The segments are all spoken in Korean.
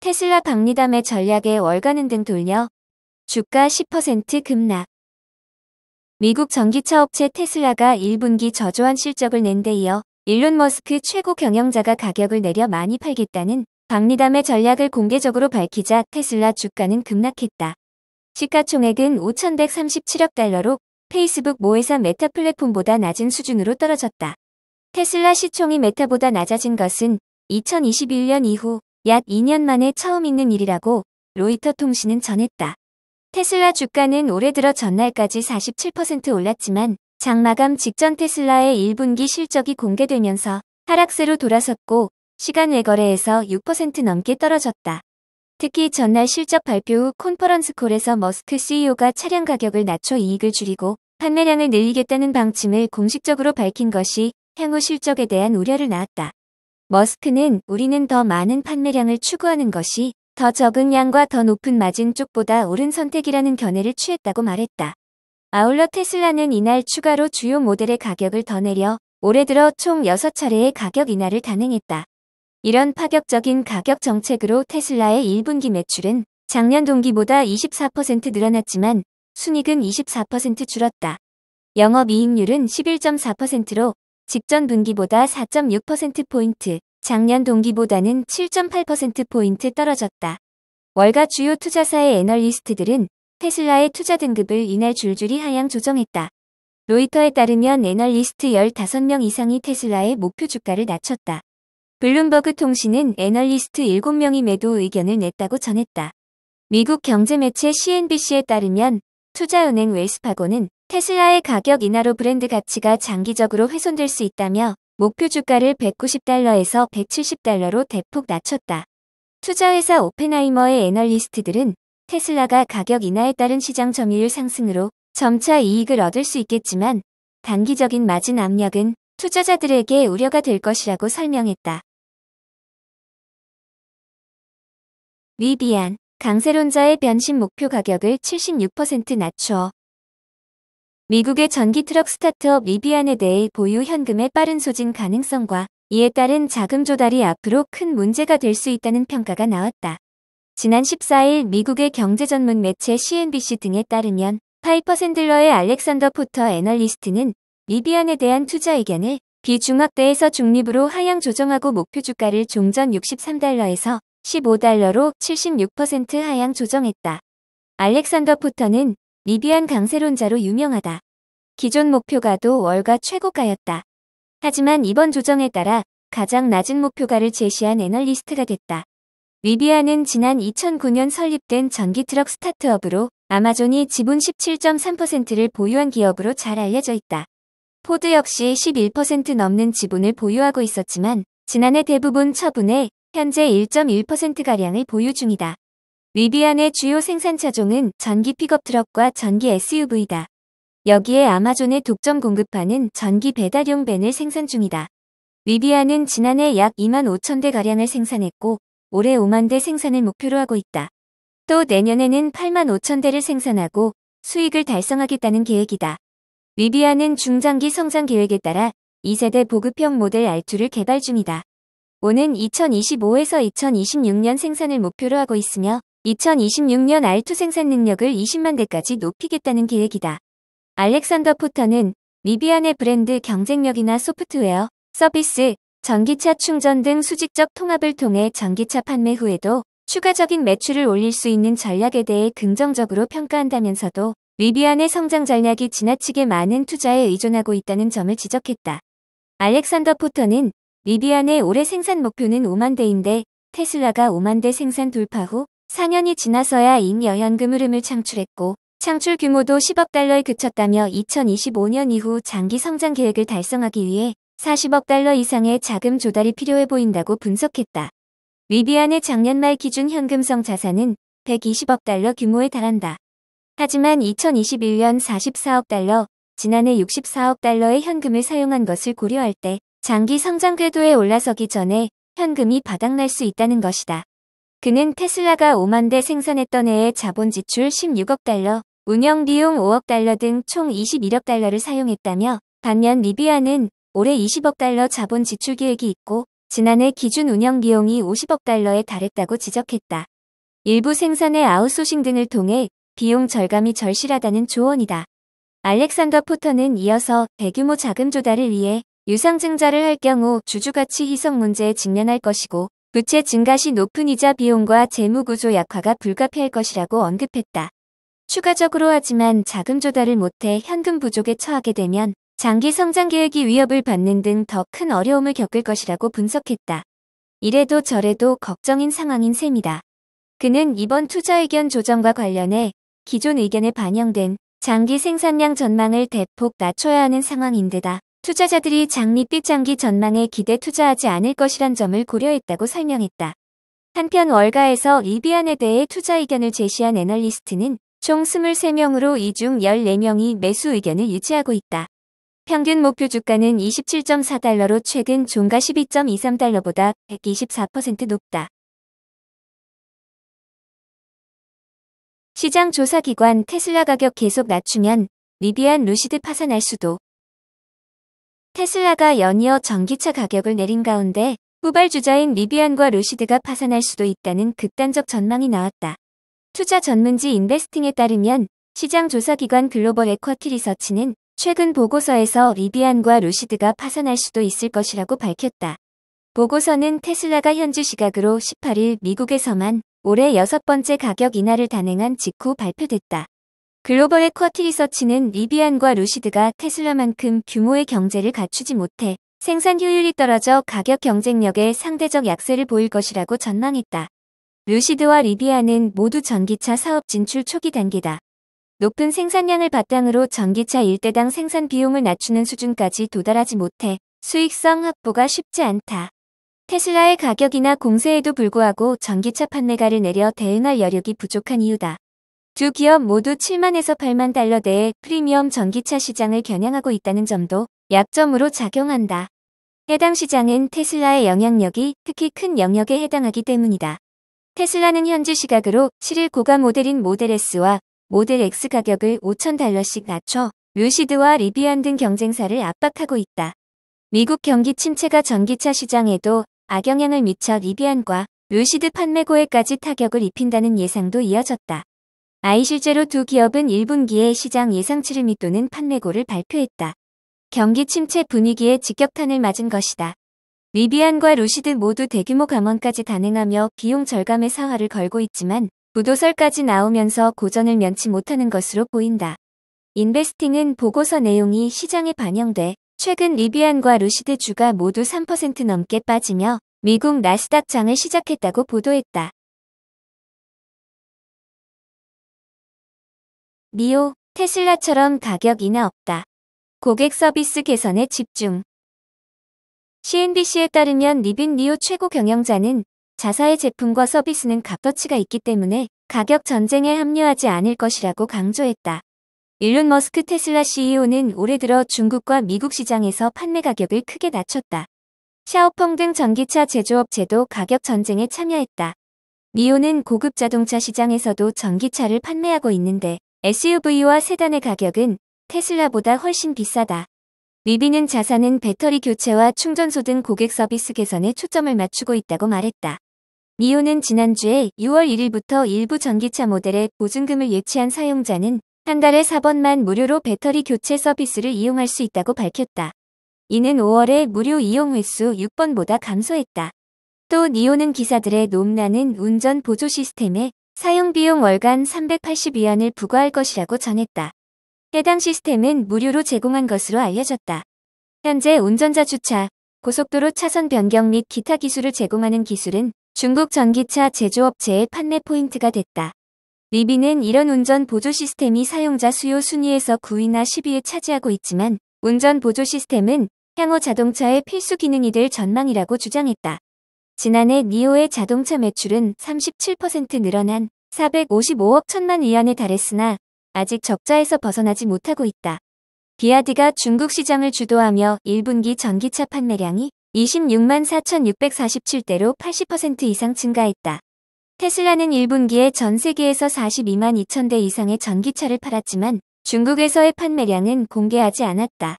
테슬라 박리담의 전략에 월가는 등 돌려 주가 10% 급락. 미국 전기차 업체 테슬라가 1분기 저조한 실적을 낸 데 이어 일론 머스크 최고 경영자가 가격을 내려 많이 팔겠다는 박리담의 전략을 공개적으로 밝히자 테슬라 주가는 급락했다. 시가총액은 5,137억 달러로 페이스북 모회사 메타 플랫폼보다 낮은 수준으로 떨어졌다. 테슬라 시총이 메타보다 낮아진 것은 2021년 이후 약 2년 만에 처음 있는 일이라고 로이터 통신은 전했다. 테슬라 주가는 올해 들어 전날까지 47% 올랐지만 장마감 직전 테슬라의 1분기 실적이 공개되면서 하락세로 돌아섰고 시간 외 거래에서 6% 넘게 떨어졌다. 특히 전날 실적 발표 후 컨퍼런스콜에서 머스크 CEO가 차량 가격을 낮춰 이익을 줄이고 판매량을 늘리겠다는 방침을 공식적으로 밝힌 것이 향후 실적에 대한 우려를 낳았다. 머스크는 우리는 더 많은 판매량을 추구하는 것이 더 적은 양과 더 높은 마진 쪽보다 옳은 선택이라는 견해를 취했다고 말했다. 아울러 테슬라는 이날 추가로 주요 모델의 가격을 더 내려 올해 들어 총 6차례의 가격 인하를 단행했다. 이런 파격적인 가격 정책으로 테슬라의 1분기 매출은 작년 동기보다 24% 늘어났지만 순이익은 24% 줄었다. 영업이익률은 11.4%로 직전 분기보다 4.6%포인트, 작년 동기보다는 7.8%포인트 떨어졌다. 월가 주요 투자사의 애널리스트들은 테슬라의 투자 등급을 이날 줄줄이 하향 조정했다. 로이터에 따르면 애널리스트 15명 이상이 테슬라의 목표 주가를 낮췄다. 블룸버그 통신은 애널리스트 7명이 매도 의견을 냈다고 전했다. 미국 경제 매체 CNBC에 따르면 투자은행 웰스파고는 테슬라의 가격 인하로 브랜드 가치가 장기적으로 훼손될 수 있다며 목표 주가를 190달러에서 170달러로 대폭 낮췄다. 투자회사 오펜하이머의 애널리스트들은 테슬라가 가격 인하에 따른 시장 점유율 상승으로 점차 이익을 얻을 수 있겠지만 단기적인 마진 압력은 투자자들에게 우려가 될 것이라고 설명했다. 리비안, 강세론자의 변신 목표 가격을 76% 낮춰. 미국의 전기트럭 스타트업 리비안에 대해 보유 현금의 빠른 소진 가능성과 이에 따른 자금 조달이 앞으로 큰 문제가 될 수 있다는 평가가 나왔다. 지난 14일 미국의 경제 전문 매체 CNBC 등에 따르면 파이퍼 샌들러의 알렉산더 포터 애널리스트는 리비안에 대한 투자 의견을 비중학대에서 중립으로 하향 조정하고 목표 주가를 종전 63달러에서 15달러로 76% 하향 조정했다. 알렉산더 포터는 리비안 강세론자로 유명하다. 기존 목표가도 월가 최고가였다. 하지만 이번 조정에 따라 가장 낮은 목표가를 제시한 애널리스트가 됐다. 리비안은 지난 2009년 설립된 전기트럭 스타트업으로 아마존이 지분 17.3%를 보유한 기업으로 잘 알려져 있다. 포드 역시 11% 넘는 지분을 보유하고 있었지만 지난해 대부분 처분해 현재 1.1%가량을 보유 중이다. 리비안의 주요 생산 차종은 전기 픽업 트럭과 전기 SUV다. 여기에 아마존의 독점 공급하는 전기 배달용 밴을 생산 중이다. 리비안은 지난해 약 2만 5천 대가량을 생산했고 올해 5만 대 생산을 목표로 하고 있다. 또 내년에는 8만 5천 대를 생산하고 수익을 달성하겠다는 계획이다. 리비안은 중장기 성장 계획에 따라 2세대 보급형 모델 R2를 개발 중이다. 오는 2025에서 2026년 생산을 목표로 하고 있으며 2026년 R2 생산 능력을 20만 대까지 높이겠다는 계획이다. 알렉산더 포터는 리비안의 브랜드 경쟁력이나 소프트웨어, 서비스, 전기차 충전 등 수직적 통합을 통해 전기차 판매 후에도 추가적인 매출을 올릴 수 있는 전략에 대해 긍정적으로 평가한다면서도 리비안의 성장 전략이 지나치게 많은 투자에 의존하고 있다는 점을 지적했다. 알렉산더 포터는 리비안의 올해 생산 목표는 5만 대인데 테슬라가 5만 대 생산 돌파 후 4년이 지나서야 잉여 현금 흐름을 창출했고 창출 규모도 10억 달러에 그쳤다며 2025년 이후 장기 성장 계획을 달성하기 위해 40억 달러 이상의 자금 조달이 필요해 보인다고 분석했다. 리비안의 작년 말 기준 현금성 자산은 120억 달러 규모에 달한다. 하지만 2021년 44억 달러, 지난해 64억 달러의 현금을 사용한 것을 고려할 때 장기 성장 궤도에 올라서기 전에 현금이 바닥날 수 있다는 것이다. 그는 테슬라가 5만 대 생산했던 해에 자본 지출 16억 달러, 운영 비용 5억 달러 등 총 21억 달러를 사용했다며 반면 리비안은 올해 20억 달러 자본 지출 계획이 있고 지난해 기준 운영 비용이 50억 달러에 달했다고 지적했다. 일부 생산의 아웃소싱 등을 통해 비용 절감이 절실하다는 조언이다. 알렉산더 포터는 이어서 대규모 자금 조달을 위해 유상증자를 할 경우 주주가치 희석 문제에 직면할 것이고 부채 증가 시 높은 이자 비용과 재무구조 약화가 불가피할 것이라고 언급했다. 추가적으로 하지만 자금 조달을 못해 현금 부족에 처하게 되면 장기 성장 계획이 위협을 받는 등 더 큰 어려움을 겪을 것이라고 분석했다. 이래도 저래도 걱정인 상황인 셈이다. 그는 이번 투자 의견 조정과 관련해 기존 의견에 반영된 장기 생산량 전망을 대폭 낮춰야 하는 상황인 데다 투자자들이 장밋빛 장기 전망에 기대 투자하지 않을 것이란 점을 고려했다고 설명했다. 한편 월가에서 리비안에 대해 투자 의견을 제시한 애널리스트는 총 23명으로 이 중 14명이 매수 의견을 유지하고 있다. 평균 목표 주가는 27.4달러로 최근 종가 12.23달러보다 124% 높다. 시장 조사기관 테슬라 가격 계속 낮추면 리비안 루시드 파산할 수도. 테슬라가 연이어 전기차 가격을 내린 가운데 후발주자인 리비안과 루시드가 파산할 수도 있다는 극단적 전망이 나왔다. 투자 전문지 인베스팅에 따르면 시장 조사기관 글로벌 에쿼티 리서치는 최근 보고서에서 리비안과 루시드가 파산할 수도 있을 것이라고 밝혔다. 보고서는 테슬라가 현지 시각으로 18일 미국에서만 올해 6번째 가격 인하를 단행한 직후 발표됐다. 글로벌 에쿼티 리서치는 리비안과 루시드가 테슬라만큼 규모의 경제를 갖추지 못해 생산 효율이 떨어져 가격 경쟁력에 상대적 약세를 보일 것이라고 전망했다. 루시드와 리비안은 모두 전기차 사업 진출 초기 단계다. 높은 생산량을 바탕으로 전기차 1대당 생산 비용을 낮추는 수준까지 도달하지 못해 수익성 확보가 쉽지 않다. 테슬라의 가격이나 공세에도 불구하고 전기차 판매가를 내려 대응할 여력이 부족한 이유다. 두 기업 모두 7만에서 8만 달러대의 프리미엄 전기차 시장을 겨냥하고 있다는 점도 약점으로 작용한다. 해당 시장은 테슬라의 영향력이 특히 큰 영역에 해당하기 때문이다. 테슬라는 현지 시각으로 7일 고가 모델인 모델 S와 모델 X 가격을 5,000달러씩 낮춰 루시드와 리비안 등 경쟁사를 압박하고 있다. 미국 경기 침체가 전기차 시장에도 악영향을 미쳐 리비안과 루시드 판매 고에까지 타격을 입힌다는 예상도 이어졌다. 실제로 두 기업은 1분기에 시장 예상치를 밑도는 판매고를 발표했다. 경기 침체 분위기에 직격탄을 맞은 것이다. 리비안과 루시드 모두 대규모 감원까지 단행하며 비용 절감의 사활을 걸고 있지만 부도설까지 나오면서 고전을 면치 못하는 것으로 보인다. 인베스팅은 보고서 내용이 시장에 반영돼 최근 리비안과 루시드 주가 모두 3% 넘게 빠지며 미국 나스닥 장을 시작했다고 보도했다. 니오, 테슬라처럼 가격 인하 없다. 고객 서비스 개선에 집중. CNBC에 따르면 리빈 니오 최고 경영자는 자사의 제품과 서비스는 값어치가 있기 때문에 가격 전쟁에 합류하지 않을 것이라고 강조했다. 일론 머스크 테슬라 CEO는 올해 들어 중국과 미국 시장에서 판매 가격을 크게 낮췄다. 샤오펑 등 전기차 제조업체도 가격 전쟁에 참여했다. 니오는 고급 자동차 시장에서도 전기차를 판매하고 있는데 SUV와 세단의 가격은 테슬라보다 훨씬 비싸다. 리빈은 자사는 배터리 교체와 충전소 등 고객 서비스 개선에 초점을 맞추고 있다고 말했다. 니오는 지난주에 6월 1일부터 일부 전기차 모델에 보증금을 예치한 사용자는 한 달에 4번만 무료로 배터리 교체 서비스를 이용할 수 있다고 밝혔다. 이는 5월에 무료 이용 횟수 6번보다 감소했다. 또 니오는 기사들의 높낮은 운전 보조 시스템에 사용비용 월간 380위안을 부과할 것이라고 전했다. 해당 시스템은 무료로 제공한 것으로 알려졌다. 현재 운전자 주차, 고속도로 차선 변경 및 기타 기술을 제공하는 기술은 중국 전기차 제조업체의 판매 포인트가 됐다. 리빈은 이런 운전 보조 시스템이 사용자 수요 순위에서 9위나 10위에 차지하고 있지만 운전 보조 시스템은 향후 자동차의 필수 기능이 될 전망이라고 주장했다. 지난해 니오의 자동차 매출은 37% 늘어난 455억 1천만 위안에 달했으나 아직 적자에서 벗어나지 못하고 있다. 비아디가 중국 시장을 주도하며 1분기 전기차 판매량이 26만 4,647대로 80% 이상 증가했다. 테슬라는 1분기에 전 세계에서 42만 2천 대 이상의 전기차를 팔았지만 중국에서의 판매량은 공개하지 않았다.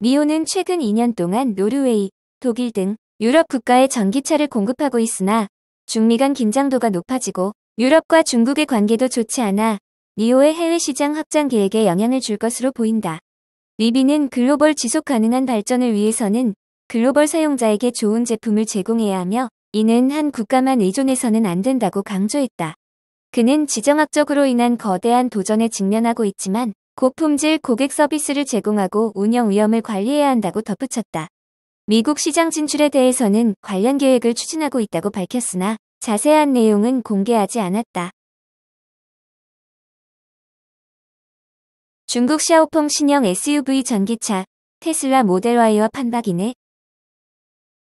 니오는 최근 2년 동안 노르웨이, 독일 등 유럽 국가에 전기차를 공급하고 있으나 중미 간 긴장도가 높아지고 유럽과 중국의 관계도 좋지 않아 니오의 해외 시장 확장 계획에 영향을 줄 것으로 보인다. 리비는 글로벌 지속 가능한 발전을 위해서는 글로벌 사용자에게 좋은 제품을 제공해야 하며 이는 한 국가만 의존해서는 안 된다고 강조했다. 그는 지정학적으로 인한 거대한 도전에 직면하고 있지만 고품질 고객 서비스를 제공하고 운영 위험을 관리해야 한다고 덧붙였다. 미국 시장 진출에 대해서는 관련 계획을 추진하고 있다고 밝혔으나 자세한 내용은 공개하지 않았다. 중국 샤오펑 신형 SUV 전기차 테슬라 모델 Y와 판박이네.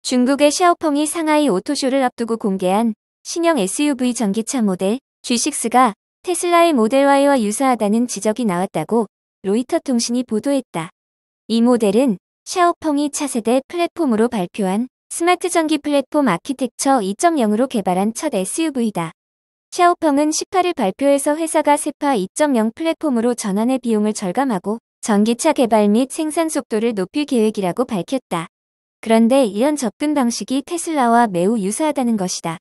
중국의 샤오펑이 상하이 오토쇼를 앞두고 공개한 신형 SUV 전기차 모델 G6가 테슬라의 모델 Y와 유사하다는 지적이 나왔다고 로이터 통신이 보도했다. 이 모델은 샤오펑이 차세대 플랫폼으로 발표한 스마트 전기 플랫폼 아키텍처 2.0으로 개발한 첫 SUV다. 샤오펑은 18일 발표에서 회사가 세파 2.0 플랫폼으로 전환의 비용을 절감하고 전기차 개발 및 생산 속도를 높일 계획이라고 밝혔다. 그런데 이런 접근 방식이 테슬라와 매우 유사하다는 것이다.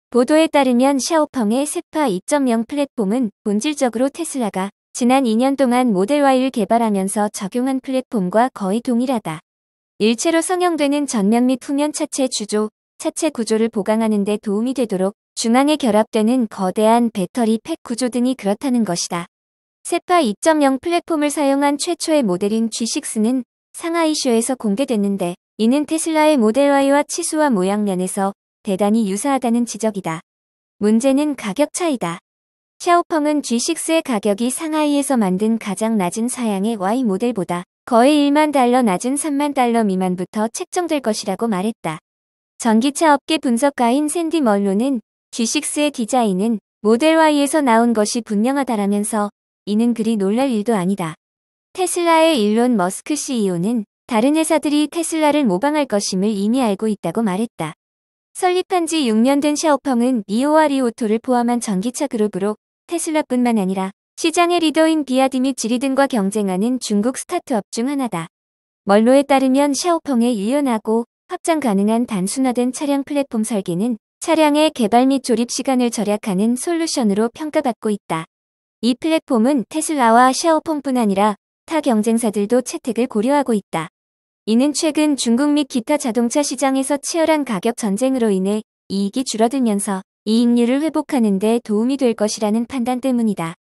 보도에 따르면 샤오펑의 세파 2.0 플랫폼은 본질적으로 테슬라가 지난 2년 동안 모델 Y를 개발하면서 적용한 플랫폼과 거의 동일하다. 일체로 성형되는 전면 및 후면 차체 구조를 보강하는 데 도움이 되도록 중앙에 결합되는 거대한 배터리 팩 구조 등이 그렇다는 것이다. 세파 2.0 플랫폼을 사용한 최초의 모델인 G6는 상하이쇼에서 공개됐는데 이는 테슬라의 모델 Y와 치수와 모양 면에서 대단히 유사하다는 지적이다. 문제는 가격 차이다. 샤오펑은 G6의 가격이 상하이에서 만든 가장 낮은 사양의 Y 모델보다 거의 1만 달러 낮은 3만 달러 미만부터 책정될 것이라고 말했다. 전기차 업계 분석가인 샌디 멀로는 G6의 디자인은 모델 Y에서 나온 것이 분명하다라면서 이는 그리 놀랄 일도 아니다. 테슬라의 일론 머스크 CEO는 다른 회사들이 테슬라를 모방할 것임을 이미 알고 있다고 말했다. 설립한 지 6년 된 샤오펑은 니오와 리오토를 포함한 전기차 그룹으로 테슬라뿐만 아니라 시장의 리더인 비아디 및 지리 등과 경쟁하는 중국 스타트업 중 하나다. 멀로에 따르면 샤오펑의 유연하고 확장 가능한 단순화된 차량 플랫폼 설계는 차량의 개발 및 조립 시간을 절약하는 솔루션으로 평가받고 있다. 이 플랫폼은 테슬라와 샤오펑뿐 아니라 타 경쟁사들도 채택을 고려하고 있다. 이는 최근 중국 및 기타 자동차 시장에서 치열한 가격 전쟁으로 인해 이익이 줄어들면서 이익률을 회복하는 데 도움이 될 것이라는 판단 때문이다.